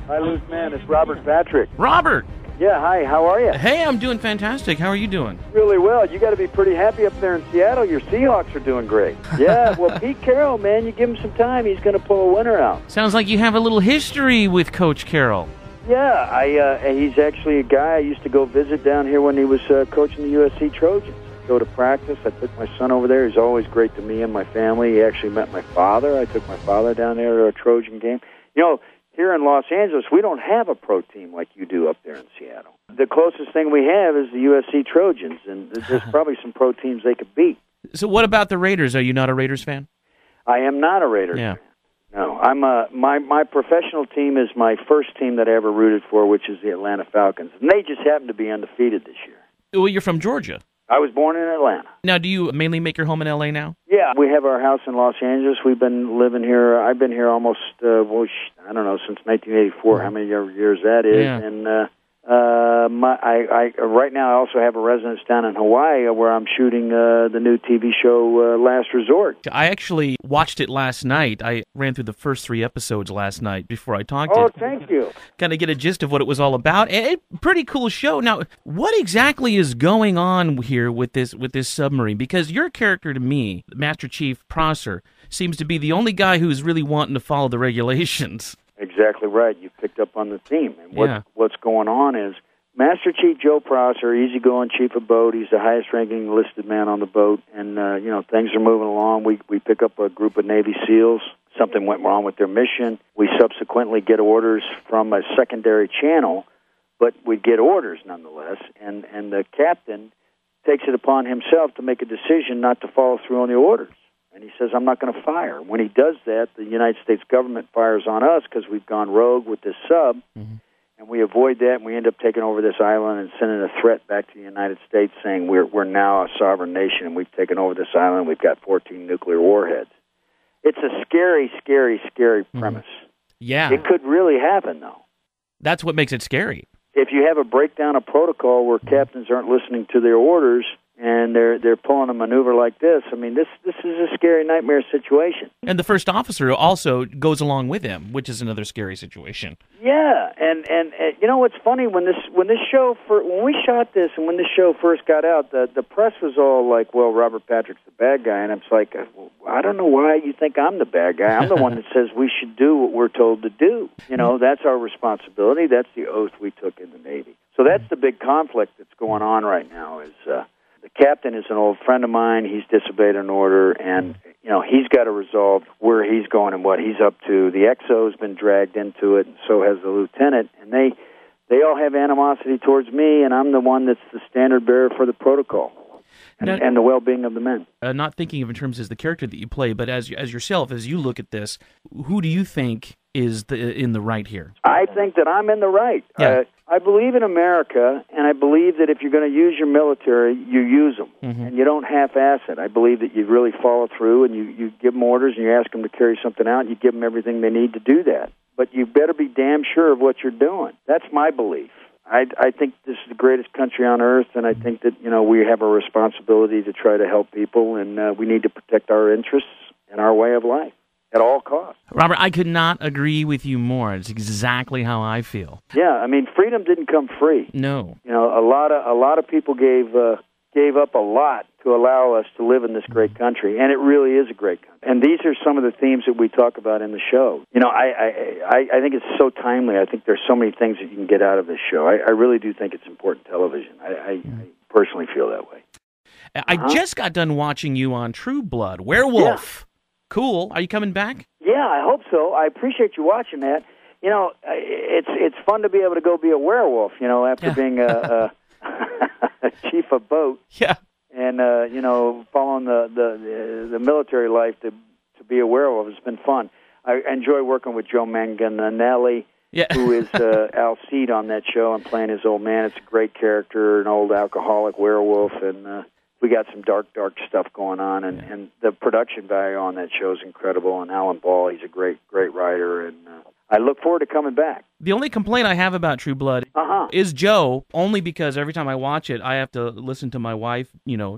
Hi, Luceman. It's Robert Patrick. Robert! Yeah, hi. How are you? Hey, I'm doing fantastic. How are you doing? Really well. You got to be pretty happy up there in Seattle. Your Seahawks are doing great. Yeah, well, Pete Carroll, man, you give him some time, he's going to pull a winner out. Sounds like you have a little history with Coach Carroll. Yeah, he's actually a guy I used to go visit down here when he was coaching the USC Trojans. Go to practice. I took my son over there. He's always great to me and my family. He actually met my father. I took my father down there to a Trojan game. You know, here in Los Angeles, we don't have a pro team like you do up there in Seattle. The closest thing we have is the USC Trojans, and there's probably some pro teams they could beat. So what about the Raiders? Are you not a Raiders fan? I am not a Raiders fan. No, I'm my professional team is my first team that I ever rooted for, which is the Atlanta Falcons. And they just happen to be undefeated this year. Well, you're from Georgia. I was born in Atlanta. Now, do you mainly make your home in L.A. now? Yeah, we have our house in Los Angeles. We've been living here. I've been here almost, I don't know, since 1984, how many years that is. Yeah. And right now I also have a residence down in Hawaii where I'm shooting the new TV show Last Resort. I actually watched it last night. I ran through the first 3 episodes last night before I talked to you. Oh, thank you. Kind of get a gist of what it was all about. And pretty cool show. Now, what exactly is going on here with this submarine? Because your character to me, Master Chief Prosser, seems to be the only guy who's really wanting to follow the regulations. Exactly right. You picked up on the theme. And what's going on is Master Chief Joe Prosser, easygoing chief of boat. He's the highest-ranking enlisted man on the boat, and things are moving along. We pick up a group of Navy SEALs. Something went wrong with their mission. We subsequently get orders from a secondary channel, but we get orders nonetheless. And the captain takes it upon himself to make a decision not to follow through on the orders. And he says, I'm not going to fire. When he does that, the United States government fires on us because we've gone rogue with this sub, and we avoid that, and we end up taking over this island and sending a threat back to the United States saying we're now a sovereign nation, and we've taken over this island, and we've got 14 nuclear warheads. It's a scary, scary, scary premise. Yeah. It could really happen, though. That's what makes it scary. If you have a breakdown of protocol where captains aren't listening to their orders, and they're pulling a maneuver like this, I mean, this is a scary nightmare situation. And the first officer also goes along with him, which is another scary situation. Yeah, and you know what's funny, when we shot this and when this show first got out, the press was all like, well, Robert Patrick's the bad guy, and I'm like, I don't know why you think I'm the bad guy. I'm the one that says we should do what we're told to do. You know, that's our responsibility. That's the oath we took in the Navy. So that's the big conflict that's going on right now is the captain is an old friend of mine. He's disobeyed an order, and he's got to resolve where he's going and what he's up to. The XO's been dragged into it, and so has the lieutenant. And they all have animosity towards me, and I'm the one that's the standard bearer for the protocol and the well-being of the men. Not thinking of in terms as the character that you play, but as yourself, as you look at this, who do you think is in the right here? I think that I'm in the right. Yeah. I believe in America, and I believe that if you're going to use your military, you use them, and you don't half-ass it. I believe that you really follow through, and you give them orders, and you ask them to carry something out, and you give them everything they need to do that. But you better be damn sure of what you're doing. That's my belief. I think this is the greatest country on earth, and I think that we have a responsibility to try to help people, and we need to protect our interests and our way of life at all costs. Robert, I could not agree with you more. It's exactly how I feel. Yeah, I mean, freedom didn't come free. No. A lot of people gave up a lot to allow us to live in this great country, and it really is a great country. And these are some of the themes that we talk about in the show. I think it's so timely. I think there's so many things that you can get out of this show. I really do think it's important television. I personally feel that way. I just got done watching you on True Blood, Werewolf. Yeah. Cool. Are you coming back? Yeah, I hope so. I appreciate you watching that. It's fun to be able to go be a werewolf, after being a chief of boat. Yeah. And, following the military life to be a werewolf. It's been fun. I enjoy working with Joe Manganiello, who is Alcide on that show and playing his old man. It's a great character, an old alcoholic werewolf, and we got some dark stuff going on, and the production value on that show is incredible. And Alan Ball, he's a great writer, and I look forward to coming back. The only complaint I have about True Blood is Joe, only because every time I watch it, I have to listen to my wife,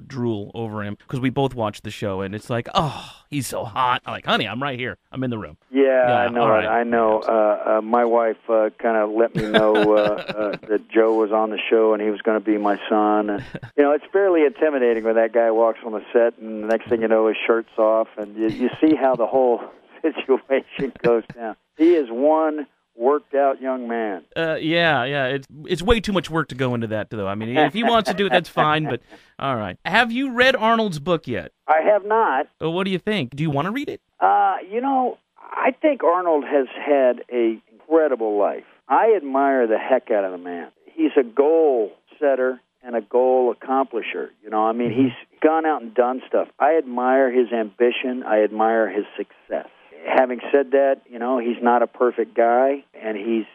drool over him, because we both watch the show, and it's like, oh, he's so hot. I'm like, honey, I'm right here. I'm in the room. Yeah, I know. Right. I know. My wife kind of let me know that Joe was on the show, and he was going to be my son. And, it's fairly intimidating when that guy walks on the set, and the next thing you know, his shirt's off, and you see how the whole situation goes down. He is one worked out young man. Yeah. It's way too much work to go into that, though. I mean, if he wants to do it, that's fine. But all right. Have you read Arnold's book yet? I have not. What do you think? Do you want to read it? I think Arnold has had an incredible life. I admire the heck out of the man. He's a goal setter and a goal accomplisher. He's gone out and done stuff. I admire his ambition. I admire his success. Having said that, he's not a perfect guy, and he's,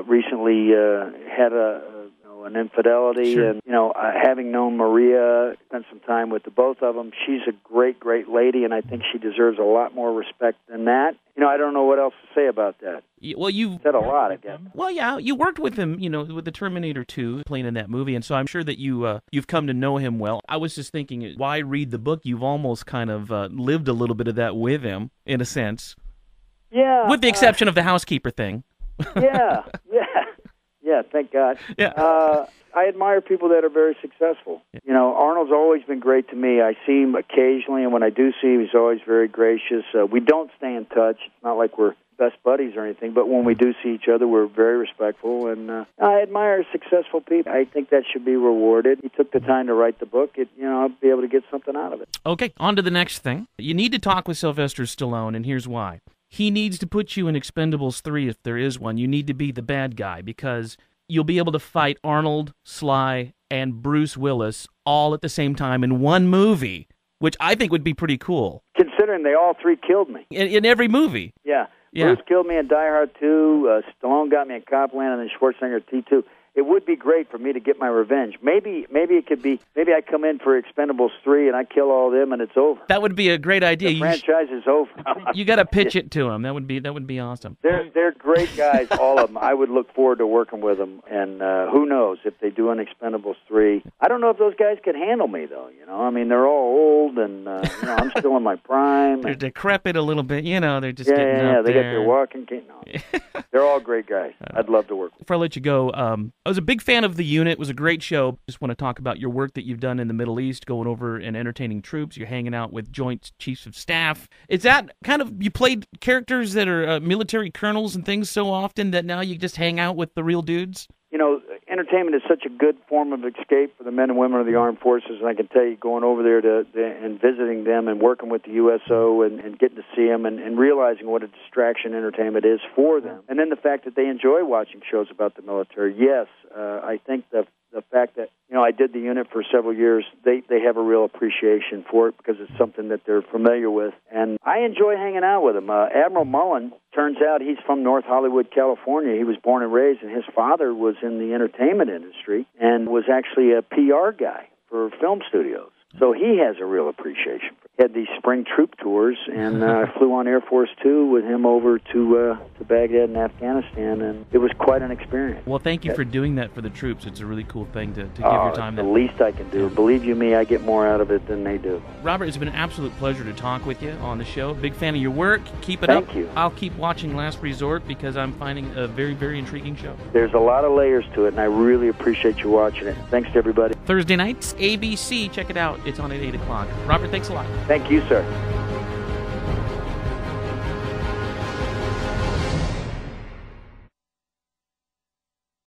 recently had an infidelity. Sure. And, having known Maria, spent some time with the both of them, she's a great, great lady, and I think she deserves a lot more respect than that. I don't know what else to say about that. Well, you've said a lot, I guess. Well, yeah, you worked with him, with the Terminator 2, playing in that movie, and so I'm sure that you've come to know him well. I was just thinking, why read the book? You've almost kind of lived a little bit of that with him, in a sense. Yeah. With the exception of the housekeeper thing. Yeah, thank God. Yeah. I admire people that are very successful. Arnold's always been great to me. I see him occasionally, and when I do see him, he's always very gracious. We don't stay in touch. It's not like we're best buddies or anything, but when we do see each other, we're very respectful, and I admire successful people. I think that should be rewarded. He took the time to write the book. I'll be able to get something out of it. Okay, on to the next thing. You need to talk with Sylvester Stallone, and here's why. He needs to put you in Expendables 3 if there is one. You need to be the bad guy, because you'll be able to fight Arnold, Sly, and Bruce Willis all at the same time in one movie, which I think would be pretty cool. Considering they all three killed me. In every movie. Yeah. Bruce killed me in Die Hard 2, Stallone got me in Copland, and then Schwarzenegger T2. It would be great for me to get my revenge. Maybe it could be, maybe I come in for Expendables 3 and I kill all of them and it's over. That would be a great idea. The franchise is over. You got to pitch it to them. That would be awesome. They're great guys, all of them. I would look forward to working with them. And who knows if they do an Expendables 3. I don't know if those guys could handle me though. They're all old and I'm still in my prime. They're decrepit a little bit. They're just getting up they there. got their walking cane. No. They're all great guys. I'd love to work with them. Before I let you go, I was a big fan of The Unit. It was a great show. Just want to talk about your work that you've done in the Middle East, going over and entertaining troops. You're hanging out with Joint Chiefs of Staff. Is that kind of, you played characters that are military colonels and things so often that now you just hang out with the real dudes? Entertainment is such a good form of escape for the men and women of the armed forces, and I can tell you, going over there and visiting them and working with the USO and getting to see them and realizing what a distraction entertainment is for them, and then the fact that they enjoy watching shows about the military. Yes, I think the fact that I did the unit for several years, they have a real appreciation for it because it's something that they're familiar with, and I enjoy hanging out with them. Admiral Mullen, turns out he's from North Hollywood, California. He was born and raised, and his father was in the entertainment industry and was actually a PR guy for film studios. So he has a real appreciation. He had these spring troop tours, and I flew on Air Force 2 with him over to Baghdad and Afghanistan, and it was quite an experience. Well, thank you for doing that for the troops. It's a really cool thing to give your time. It's the least I can do. Believe you me, I get more out of it than they do. Robert, it's been an absolute pleasure to talk with you on the show. Big fan of your work. Keep it up. Thank you. I'll keep watching Last Resort because I'm finding a very, very intriguing show. There's a lot of layers to it, and I really appreciate you watching it. Thanks to everybody. Thursday nights, ABC. Check it out. It's on at 8 o'clock. Robert, thanks a lot. Thank you, sir.